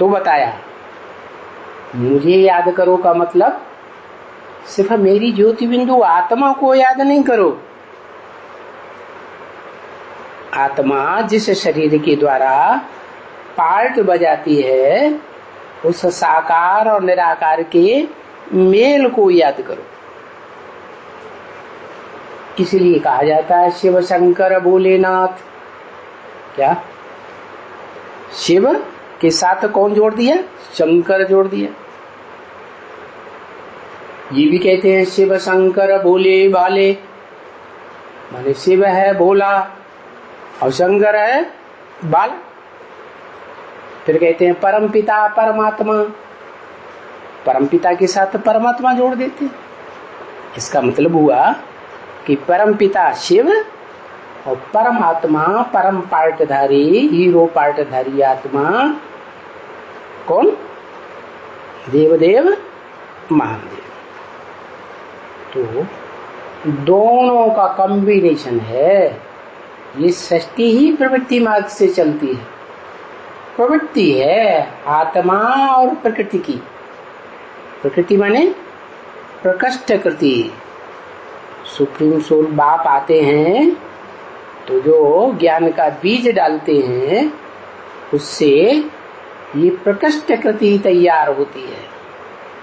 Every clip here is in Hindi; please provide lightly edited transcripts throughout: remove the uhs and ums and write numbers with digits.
तो बताया मुझे याद करो का मतलब सिर्फ मेरी ज्योति बिंदु आत्मा को याद नहीं करो। आत्मा जिस शरीर के द्वारा पार्ट बजाती है उस साकार और निराकार के मेल को याद करो। इसलिए कहा जाता है शिव शंकर भोलेनाथ। क्या शिव के साथ कौन जोड़ दिया? शंकर जोड़ दिया। ये भी कहते हैं शिव शंकर भोले भाले, माने शिव है भोला और शंकर है बाल। फिर कहते हैं परम पिता परमात्मा, परम पिता के साथ परमात्मा जोड़ देते हैं। इसका मतलब हुआ कि परम पिता शिव और परमात्मा परम पार्टधारी हीरो पार्टधारी आत्मा कौन? देवदेव महादेव। तो दोनों का कॉम्बिनेशन है। ये सृष्टि ही प्रवृत्ति मार्ग से चलती है। प्रवृत्ति है आत्मा और प्रकृति की। प्रकृति माने प्रकृष्ट कृति। सुप्रीम सोल बाप आते हैं तो जो ज्ञान का बीज डालते हैं उससे ये प्रकृष्ट कृति तैयार होती है।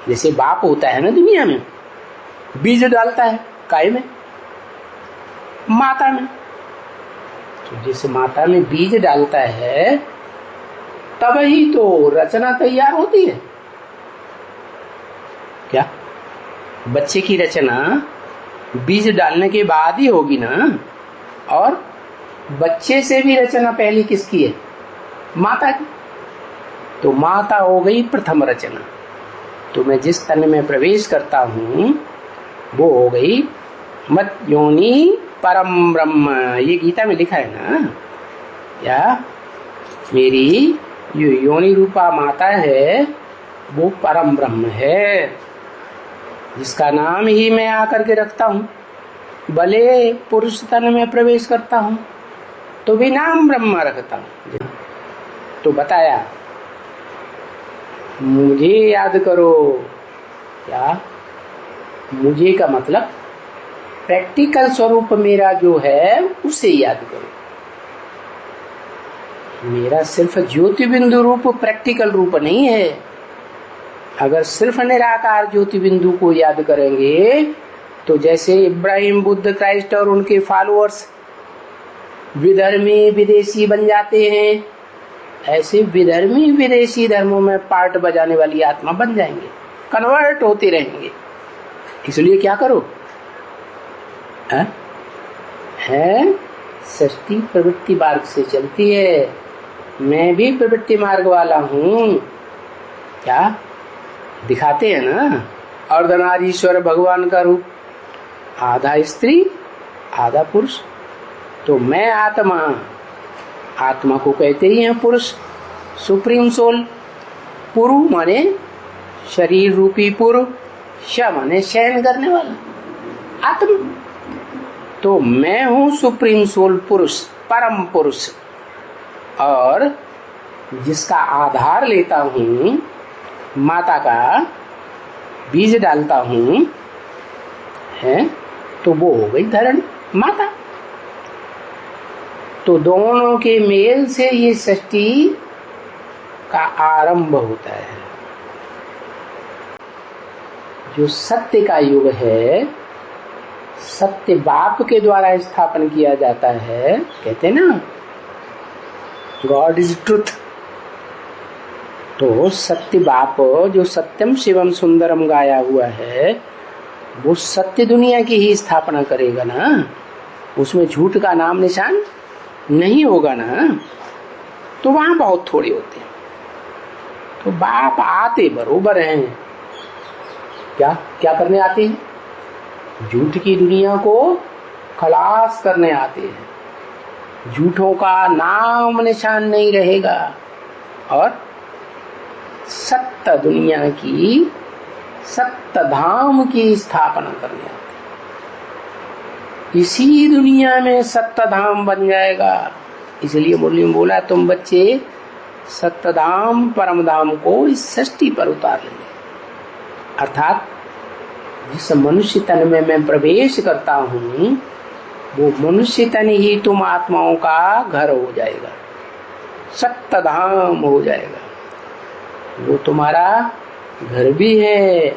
जैसे बाप होता है ना दुनिया में, बीज डालता है काय में? माता में। तो जिस माता में बीज डालता है तब ही तो रचना तैयार होती है। क्या बच्चे की रचना बीज डालने के बाद ही होगी ना? और बच्चे से भी रचना पहली किसकी है? माता की। तो माता हो गई प्रथम रचना। तो मैं जिस तन में प्रवेश करता हूँ वो हो गई मत योनि परम ब्रह्म। ये गीता में लिखा है ना? या मेरी जो योनि रूपा माता है वो परम ब्रह्म है, जिसका नाम ही मैं आकर के रखता हूँ। भले पुरुष तन में प्रवेश करता हूँ तो भी नाम ब्रह्म रखता हूँ। तो बताया मुझे याद करो। क्या मुझे का मतलब प्रैक्टिकल स्वरूप मेरा जो है उसे याद करो। मेरा सिर्फ ज्योति बिंदु रूप प्रैक्टिकल रूप नहीं है। अगर सिर्फ निराकार ज्योति बिंदु को याद करेंगे तो जैसे इब्राहिम बुद्ध क्राइस्ट और उनके फॉलोअर्स विधर्मी विदेशी बन जाते हैं, ऐसे विधर्मी विदेशी धर्मों में पार्ट बजाने वाली आत्मा बन जाएंगे, कन्वर्ट होते रहेंगे। इसलिए क्या करो? है सृष्टि प्रवृत्ति मार्ग से चलती है। मैं भी प्रवृत्ति मार्ग वाला हूँ। क्या दिखाते हैं ना अर्धनारीश्वर भगवान का रूप, आधा स्त्री आधा पुरुष। तो मैं आत्मा, आत्मा को कहते ही हैं पुरुष, सुप्रीम सोल। पुरु माने शरीर रूपी पुरु, श माने शयन करने वाला आत्मा। तो मैं हूँ सुप्रीम सोल पुरुष, परम पुरुष, और जिसका आधार लेता हूँ माता का, बीज डालता हूँ, है तो वो हो गई धरण माता। तो दोनों के मेल से ये सृष्टि का आरंभ होता है। जो सत्य का युग है, सत्य बाप के द्वारा स्थापन किया जाता है। कहते हैं ना गॉड इज ट्रुथ। तो सत्य बाप जो सत्यम शिवम सुंदरम गाया हुआ है वो सत्य दुनिया की ही स्थापना करेगा ना। उसमें झूठ का नाम निशान नहीं होगा ना। तो वहां बहुत थोड़े होते हैं। तो बाप आते बरोबर हैं। क्या क्या करने आते हैं? झूठ की दुनिया को खलास करने आते हैं। झूठों का नाम निशान नहीं रहेगा और सत्य दुनिया की, सत्य धाम की स्थापना करने आते। इसी दुनिया में सत्य धाम बन जाएगा। इसलिए मुरली में बोला तुम बच्चे सत्यधाम परम धाम को इस सृष्टि पर उतार लेंगे। अर्थात जिस मनुष्य तन में मैं प्रवेश करता हूँ वो मनुष्य तन ही तुम आत्माओं का घर हो जाएगा, सत्यधाम हो जाएगा। वो तुम्हारा घर भी है,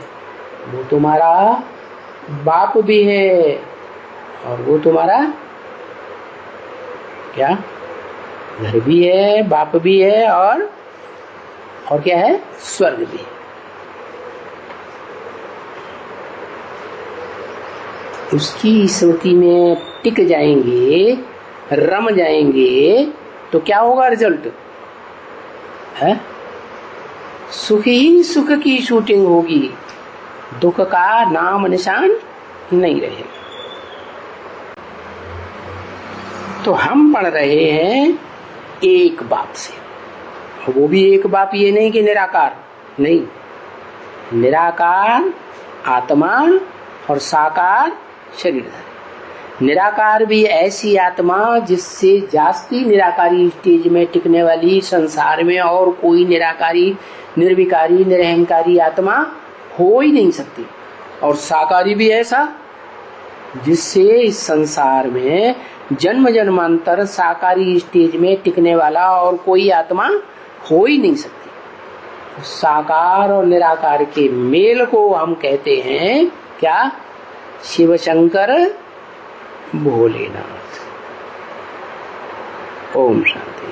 वो तुम्हारा बाप भी है, और वो तुम्हारा क्या, घर भी है, बाप भी है, और क्या है, स्वर्ग भी है। उसकी स्मृति में टिक जाएंगे, रम जाएंगे, तो क्या होगा रिजल्ट है? सुख ही सुख की शूटिंग होगी, दुख का नाम निशान नहीं रहेगा। तो हम पढ़ रहे हैं एक बाप से, वो भी एक बाप ये नहीं कि निराकार, नहीं, निराकार आत्मा और साकार शरीर। निराकार भी ऐसी आत्मा जिससे जास्ती निराकारी स्टेज में टिकने वाली संसार में और कोई निराकारी, निर्विकारी, निरहंकारी आत्मा हो ही नहीं सकती। और साकारी भी ऐसा जिससे इस संसार में जन्म जन्मांतर साकारी स्टेज में टिकने वाला और कोई आत्मा हो ही नहीं सकती। साकार और निराकार के मेल को हम कहते हैं क्या? शिव शंकर भोलेनाथ। ओम शांति।